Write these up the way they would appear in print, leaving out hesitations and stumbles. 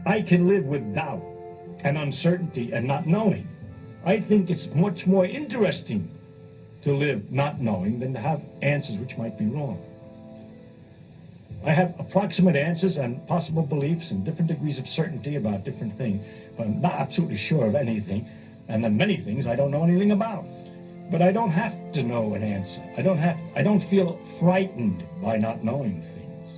I can live with doubt and uncertainty and not knowing. I think it's much more interesting to live not knowing than to have answers which might be wrong. I have approximate answers and possible beliefs and different degrees of certainty about different things, but I'm not absolutely sure of anything, and then many things I don't know anything about. But I don't have to know an answer. I don't feel frightened by not knowing things,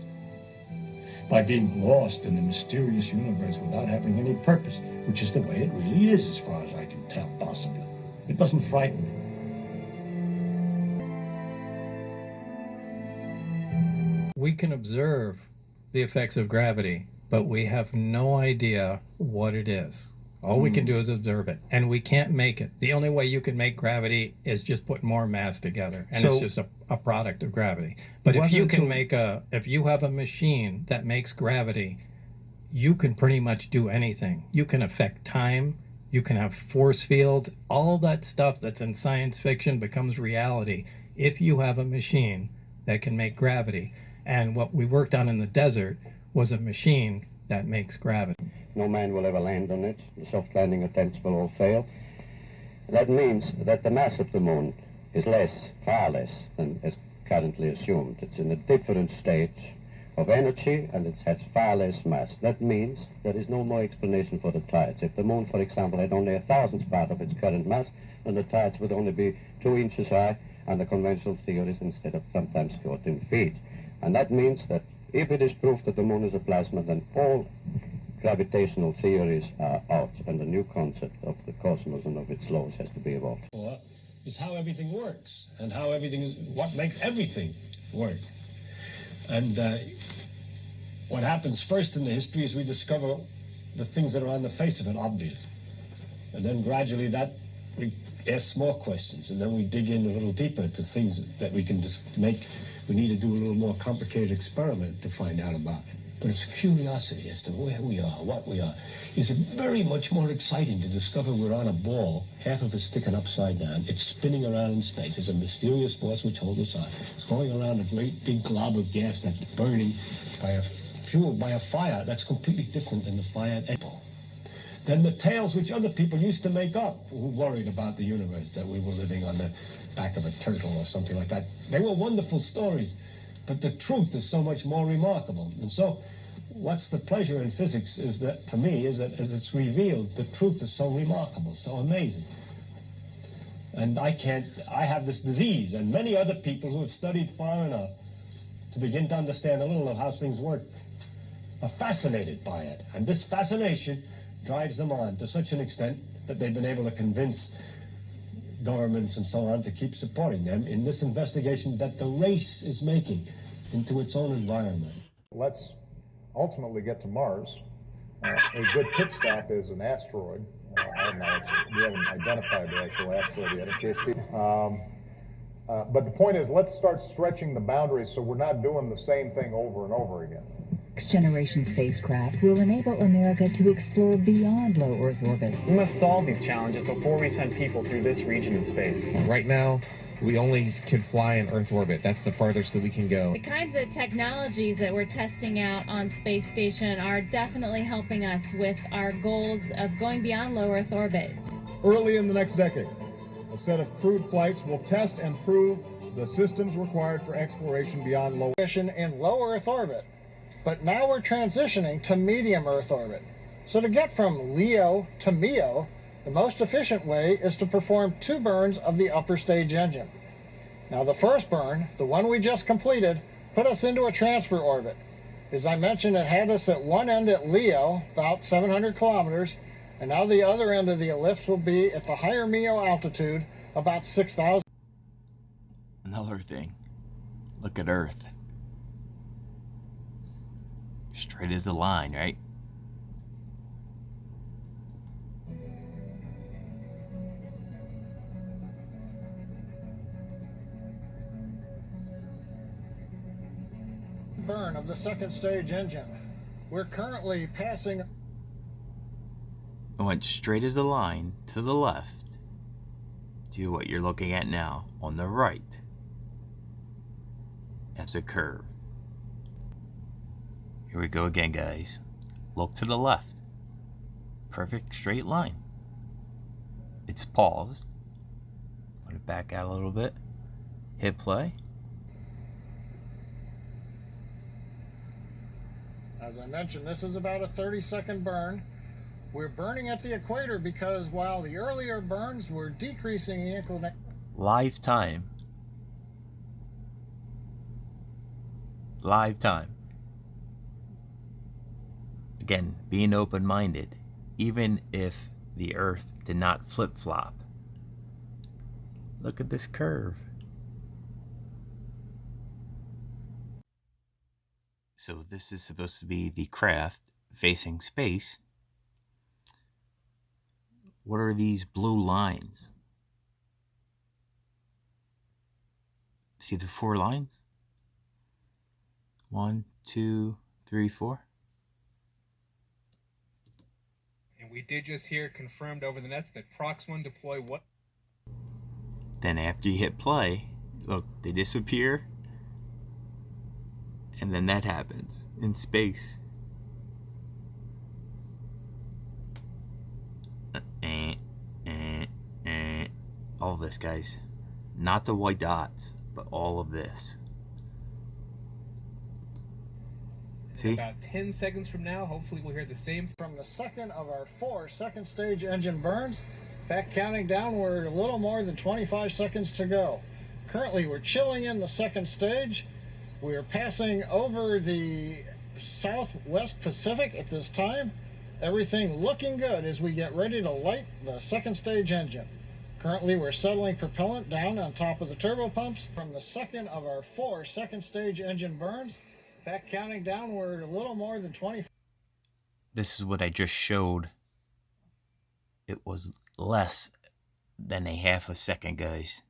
by being lost in the mysterious universe without having any purpose, which is the way it really is as far as I can tell, possibly. It doesn't frighten me. We can observe the effects of gravity, but we have no idea what it is. All we can do is observe it, and we can't make it. The only way you can make gravity is just put more mass together, and it's just a product of gravity. But if you can if you have a machine that makes gravity, you can pretty much do anything. You can affect time, you can have force fields, all that stuff that's in science fiction becomes reality if you have a machine that can make gravity. And what we worked on in the desert was a machine that makes gravity. No man will ever land on it. The soft landing attempts will all fail. That means that the mass of the moon is less, far less, than is currently assumed. It's in a different state of energy, and it has far less mass. That means there is no more explanation for the tides. If the moon, for example, had only 1,000th part of its current mass, then the tides would only be 2 inches high under conventional theories instead of sometimes 14 feet. And that means that if it is proved that the moon is a plasma, then all gravitational theories are out, and the new concept of the cosmos and of its laws has to be evolved. Is how everything works, and how everything is, what makes everything work. And what happens first in the history is we discover the things that are on the face of it obvious. And then gradually we ask more questions, and then we dig in a little deeper to things that we can just make. We need to do a little more complicated experiment to find out about it. But it's curiosity as to where we are, what we are. Is it very much more exciting to discover we're on a ball, half of it sticking upside down, it's spinning around in space, there's a mysterious force which holds us on. It's going around a great big glob of gas that's burning fueled by a fire that's completely different than the fire at all. Then the tales which other people used to make up who worried about the universe, that we were living on the back of a turtle or something like that. They were wonderful stories, but the truth is so much more remarkable. And so what's the pleasure in physics is that, to me, is that as it's revealed, the truth is so remarkable, so amazing. And I have this disease, and many other people who have studied far enough to begin to understand a little of how things work are fascinated by it. And this fascination drives them on to such an extent that they've been able to convince governments and so on to keep supporting them in this investigation that the race is making into its own environment. Let's ultimately get to Mars. A good pit stop is an asteroid. We haven't identified the actual asteroid yet in case people... but the point is, let's start stretching the boundaries so we're not doing the same thing over and over again. Next-generation spacecraft will enable America to explore beyond low Earth orbit. We must solve these challenges before we send people through this region in space. Right now, we only can fly in Earth orbit. That's the farthest that we can go. The kinds of technologies that we're testing out on space station are definitely helping us with our goals of going beyond low Earth orbit. Early in the next decade, a set of crewed flights will test and prove the systems required for exploration beyond low in low Earth orbit. But now we're transitioning to medium Earth orbit. So to get from LEO to MEO, the most efficient way is to perform 2 burns of the upper stage engine. Now the first burn, the one we just completed, put us into a transfer orbit. As I mentioned, it had us at one end at LEO, about 700 kilometers, and now the other end of the ellipse will be at the higher MEO altitude, about 6,000. Another thing, look at Earth. Straight as the line, right? Burn of the second stage engine. We're currently passing... It went straight as the line to the left to what you're looking at now on the right. That's a curve. Here we go again, guys. Look to the left. Perfect straight line. It's paused. Put it back out a little bit. Hit play. As I mentioned, this is about a 30-second burn. We're burning at the equator because while the earlier burns were decreasing the inclination. Live time. Live time. Again, being open-minded, even if the Earth did not flip-flop. Look at this curve. So this is supposed to be the craft facing space. What are these blue lines? See the 4 lines? 1, 2, 3, 4. And we did just hear confirmed over the nets that Prox 1 deploy what? Then after you hit play, look, they disappear. And then that happens in space. All this, guys. Not the white dots, but all of this. See? About 10 seconds from now, hopefully we'll hear the same. From the second of our 4 second stage engine burns, in fact, counting downward a little more than 25 seconds to go. Currently, we're chilling in the second stage. We are passing over the Southwest Pacific at this time. Everything looking good as we get ready to light the second stage engine. Currently, we're settling propellant down on top of the turbo pumps. From the second of our 4 second stage engine burns, in fact, counting downward a little more than 20. This is what I just showed. It was less than a half a second, guys.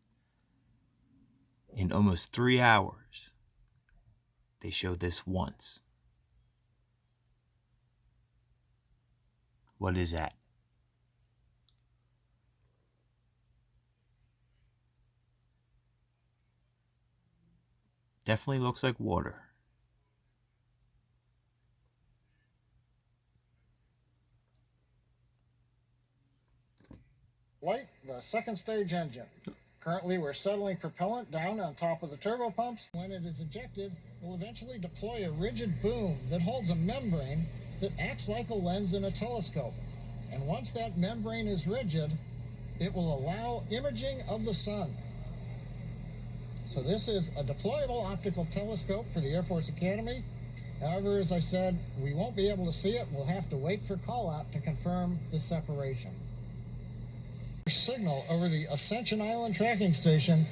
In almost 3 hours, they showed this once. What is that? Definitely looks like water. Light the second stage engine. Currently, we're settling propellant down on top of the turbo pumps. When it is ejected, we'll eventually deploy a rigid boom that holds a membrane that acts like a lens in a telescope. And once that membrane is rigid, it will allow imaging of the sun. So this is a deployable optical telescope for the Air Force Academy. However, as I said, we won't be able to see it. We'll have to wait for call-out to confirm the separation. Signal over the Ascension Island tracking station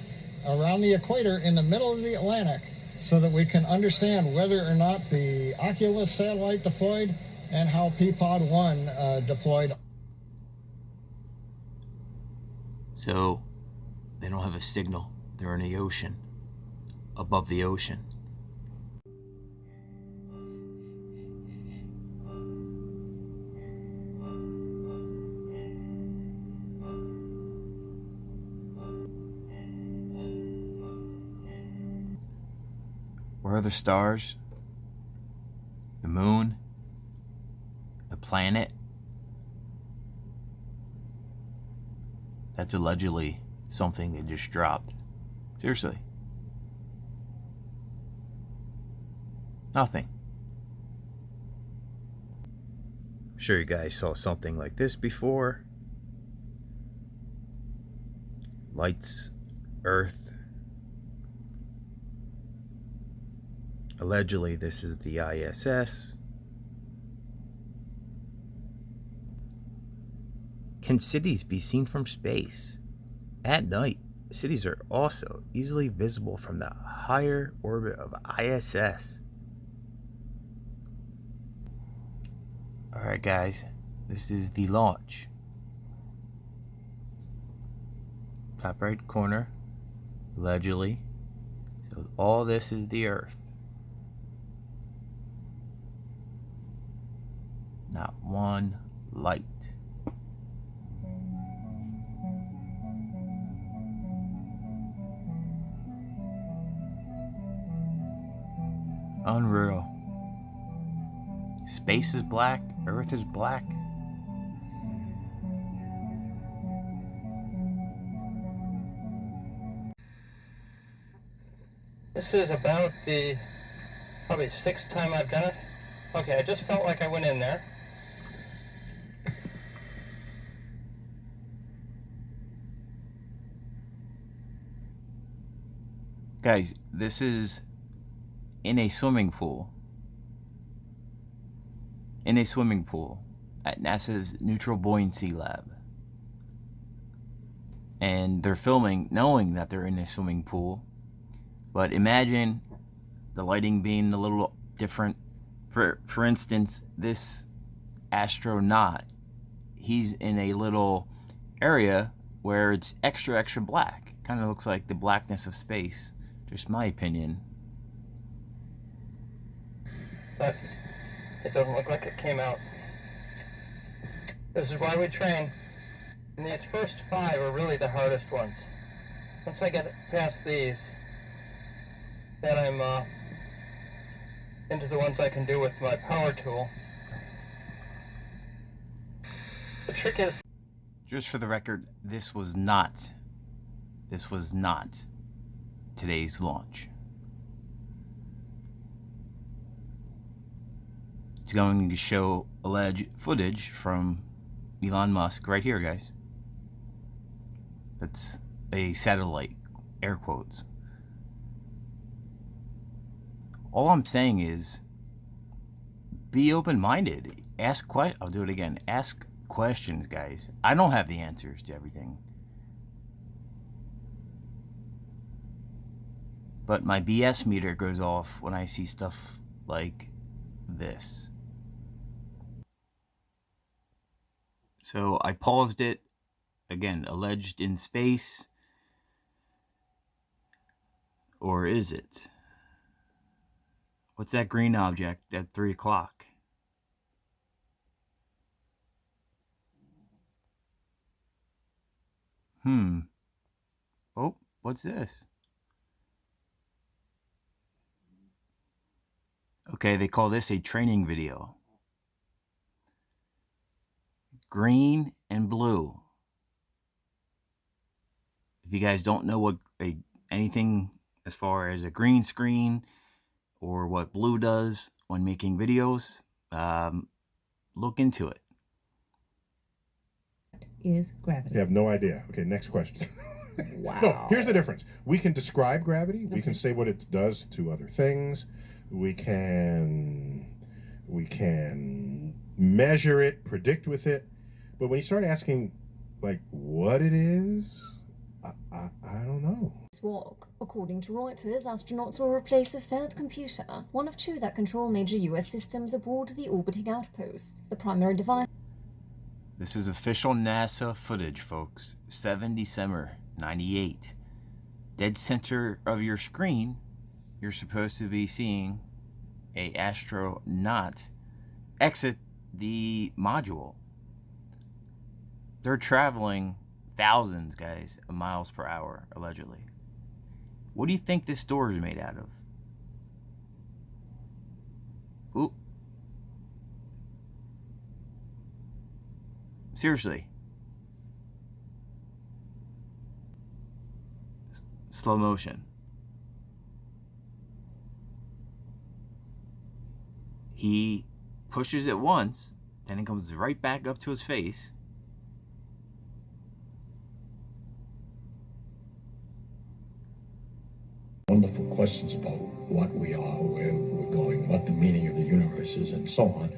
around the equator in the middle of the Atlantic so that we can understand whether or not the Oculus satellite deployed and how Peapod 1 deployed. So they don't have a signal. They're in the ocean, above the ocean. Where are the stars? The moon? The planet? That's allegedly something they just dropped. Seriously. Nothing. I'm sure you guys saw something like this before. Lights, Earth. Allegedly, this is the ISS. Can cities be seen from space? At night, cities are also easily visible from the higher orbit of ISS. Alright guys, this is the launch. Top right corner, allegedly. So all this is the Earth. Not one light. Unreal. Space is black, Earth is black. This is about the probably 6th time I've done it. Okay, I just felt like I went in there. Guys, this is in a swimming pool. In a swimming pool at NASA's Neutral Buoyancy Lab. And they're filming knowing that they're in a swimming pool. But imagine the lighting being a little different. For instance, this astronaut, he's in a little area where it's extra black. Kind of looks like the blackness of space. Just my opinion. But it doesn't look like it came out. This is why we train. And these first 5 are really the hardest ones. Once I get past these, then I'm into the ones I can do with my power tool. The trick is... Just for the record, this was not today's launch. It's going to show alleged footage from Elon Musk right here, guys. That's a satellite, air quotes. All I'm saying is, be open-minded. I'll do it again. Ask questions, guys. I don't have the answers to everything. But my BS meter goes off when I see stuff like this. So I paused it. Again, alleged in space. Or is it? What's that green object at 3 o'clock? Oh, what's this? Okay, they call this a training video. Green and blue. If you guys don't know what anything as far as a green screen or what blue does when making videos, look into it. Is gravity? You have no idea. Okay, next question. Wow. No, here's the difference. We can describe gravity. We can say what it does to other things. We can measure it, predict with it. But when you start asking, like, what it is, I don't know. This walk. According to Reuters, astronauts will replace a failed computer, one of 2 that control major US systems aboard the orbiting outpost. The primary device... This is official NASA footage, folks. 7 December 98. Dead center of your screen, you're supposed to be seeing a astronaut exit the module. They're traveling thousands, guys, of miles per hour, allegedly. What do you think this door is made out of? Ooh. Seriously. Slow motion. He pushes it once, then it comes right back up to his face. Wonderful questions about what we are, where we're going, what the meaning of the universe is, and so on.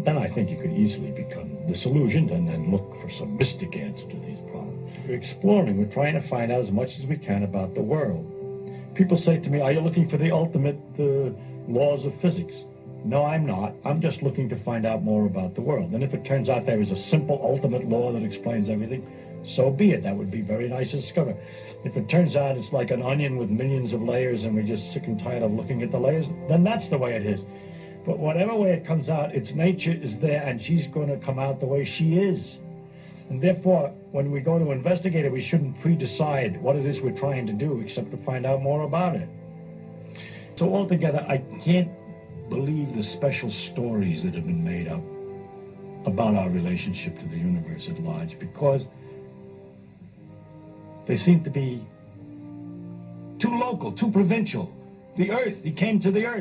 Then I think you could easily become disillusioned and then look for some mystic answer to these problems. We're exploring, we're trying to find out as much as we can about the world. People say to me, are you looking for the ultimate laws of physics? No, I'm not. I'm just looking to find out more about the world. And if it turns out there is a simple ultimate law that explains everything, so be it. That would be very nice to discover. If it turns out it's like an onion with millions of layers and we're just sick and tired of looking at the layers, then that's the way it is. But whatever way it comes out, its nature is there and she's going to come out the way she is. And therefore, when we go to investigate it, we shouldn't pre-decide what it is we're trying to do except to find out more about it. So altogether, I can't believe the special stories that have been made up about our relationship to the universe at large, because they seem to be too local, too provincial. The Earth, he came to the Earth.